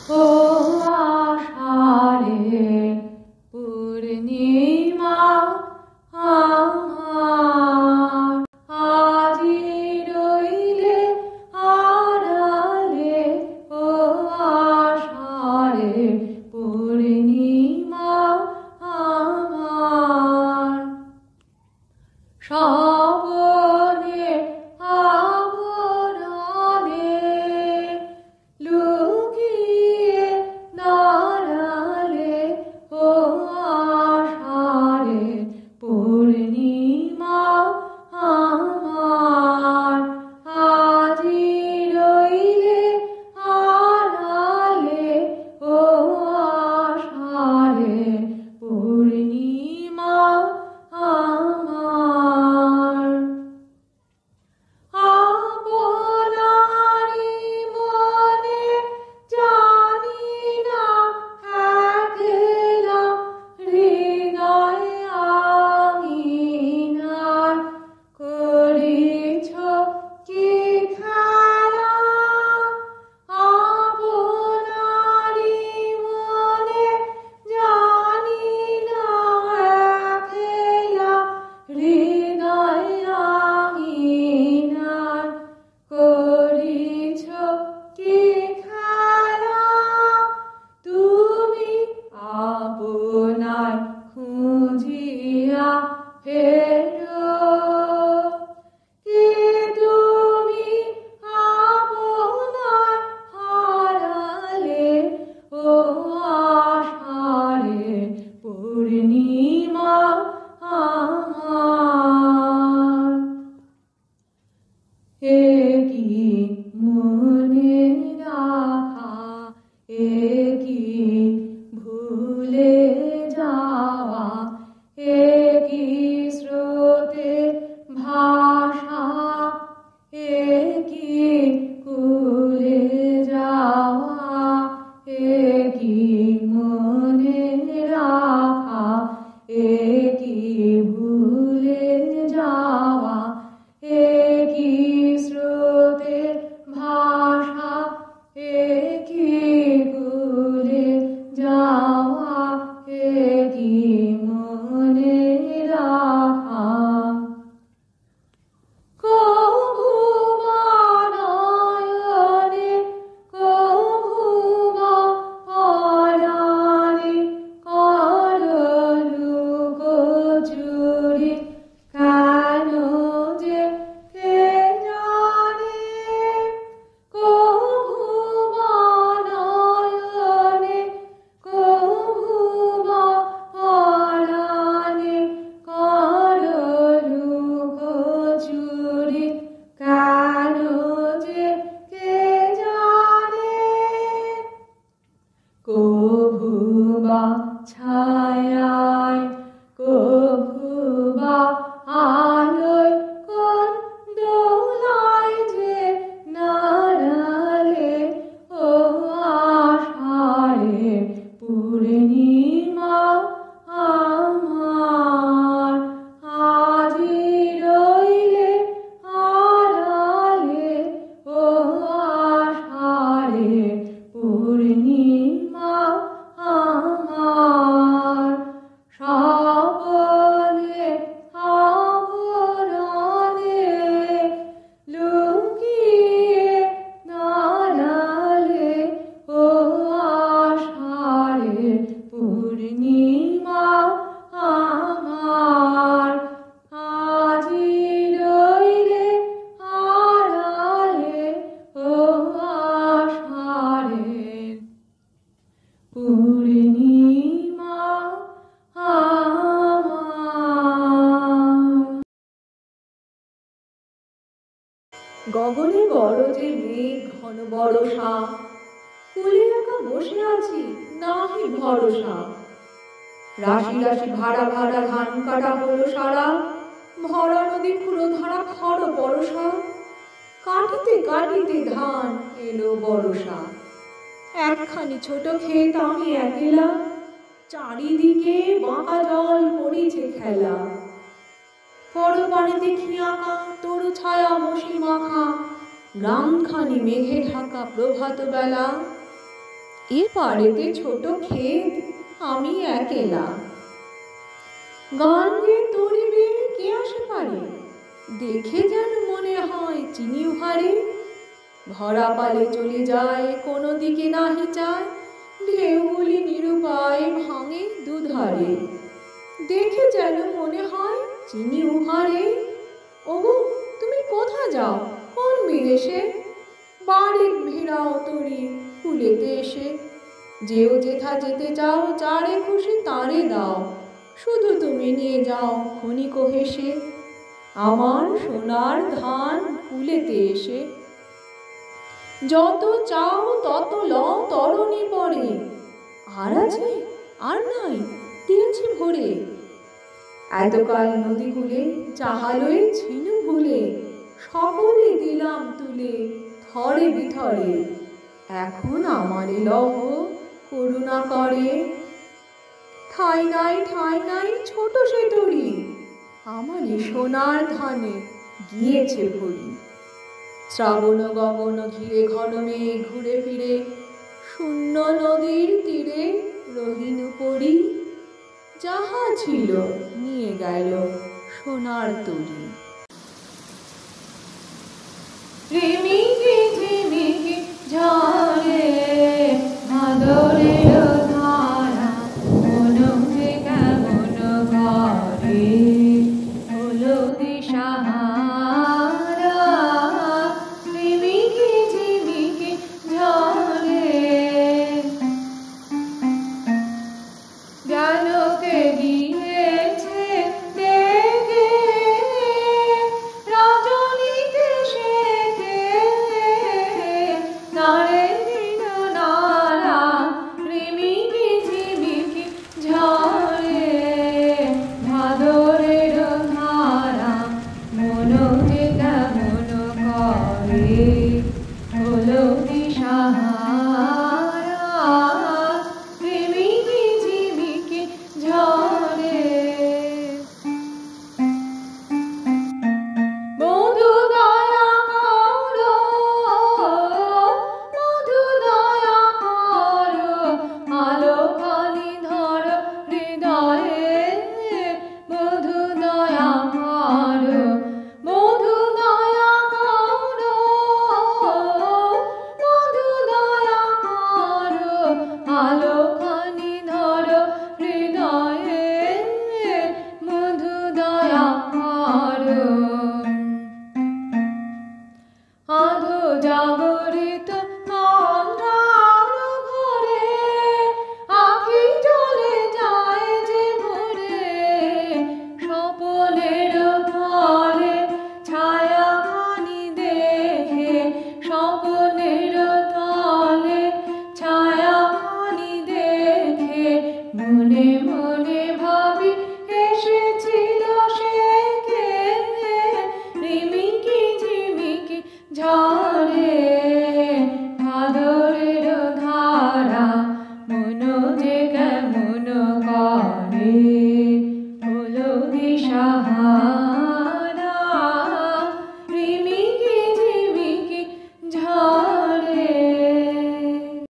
ও আষাঢ়ে পূর্ণিমা আমার আজি রইলে আড়ালে। ও আষাঢ়ে পূর্ণিমা আমার শ্রাবণে আবরণে লুকিয়ে দাঁড়ালে। ও আষাঢ়ে পূর্ণিমা আমার আজি রইলে আড়ালে। ও আষাঢ়ে পূর্ণিমা আমার আপনারি মনে জানি না একলা হৃদয় আঙিনায় করিছ কি খেলা। আপনারি মনে জানি না একলা হৃদয় আঙিনায় করিছ কি খেলা। তুমি আপনার খুঁজিয়া ফেরো কি তুমি আপনার হারালে। ও আষাঢ়ে পূর্ণিমা আমার একি মনে রাখা একি ভুলে যাওয়া একি স্রোতে ভাষা একি কুলে যাওয়া একি মনে রাখা একি ভুলে যাওয়া একি স্রোতে ভাষা একি কুলে যাওয়া একি মনে রাখা। কভু নয়নে কভু পরাণে করলু গোচুরি কেন যে কে জানে। কভু নয়নে কভু পরাণে করলু গোচুরি কেন যে কে জানে। কভু বা ছায়ায় কভু বা আলোয় কোন দোলায় যে নাড়ালে। ও আষাঢ়ে পূর্ণিমা আমার আজি রইলে আড়ালে। ও আষাঢ়ে পূর্ণিমা আমার শ্রাবণে আবরণে লুকিয়ে দাঁড়ালে। ও আষাঢ়ে পূর্ণিমা আমার আজি রইলে আড়ালে। ও আষাঢ়ে পূর্ণিমা আমার। গগনে বড় যে মেঘ ঘন বরষা কুলে একা বসে আছি নাহি ভরসা। রাশি রাশি ভাড়া ভাড়া ধান কাটা হলো সারা ভরা নদী পুরো ধারা খড় বরষা। কাটিতে কাটিতে ধান এলো বরষা। একখানি ছোট ক্ষেত আমি একলা চারিদিকে বাঁকা জল করিছে খেলা। পরপারে দেখি আঁকা তরু ছায়া মশি মাখা গ্রামখানি মেঘে ঢাকা প্রভাত বেলা। এ পাড়েতে ছোট ক্ষেত, আমি একেলা। গান গেয়ে তরিবে কে আসে পারে, দেখে যেন মনে হয় চিনি উহারে। ভরা পালে চলে যায়, কোনো দিকে নাহি চায়, ঢেউগুলি নিরুপায় ভাঙে দুধারে। দেখে যেন মনে হয় চিনি উহারে। ওগো, তুমি কোথা যাও, কোন বিদেশে? বাড়ি ফেরাও তরি কুলেতে এসে। যেও যেথা যেতে চাও, যারে খুশি তারে দাও, শুধু তুমি নিয়ে যাও ক্ষণিক হেসে আমার সোনার ধান কুলেতে এসে। যত চাও তত লও তরণী পরে, আর আছে আর নাই দিয়েছি ভরে। এতকাল নদী কূলে চাহালয়ে ছিনু ভুলে, সকলে দিলাম তুলে থরে বিথরে। এখন আমারে লহ করুণা করে। ঠাই নাই ছোট সে তরি, আমারই সোনার ধানে গিয়েছে ভরি। শ্রাবণ গগন ঘিরে ঘন মেঘ ঘুরে ফিরে, শূন্য নদীর তীরে রহিনু পরি। যাহা ছিল নিয়ে গেল সোনার তরি। রিমিকি ঝিমিকি ঝরে ভাদরের ধারা, মনকে কেমন করে হলো দিশাহারা। রিমিকি ঝিমিকি ঝরে গেল কে গিয়েছে দেখে, রজনীতে শেখে নারে দিন নারা। রিমিকি ঝিমিকি ঝরে ভাদরের ধারা, মনকে কেমন করে হলো দিশাহারা। রিমিকি ঝিমিকি ঝরে বধূ দয়া করো, বধূ দয়া করো, আলো খানি ধরো হৃদয়ে। বধূ দয়া করো, বধূ দয়া করো, বধূ দয়া করো, আলো খানি ধরো হৃদয়ে। বধূ দয়া করো, আধো জাগো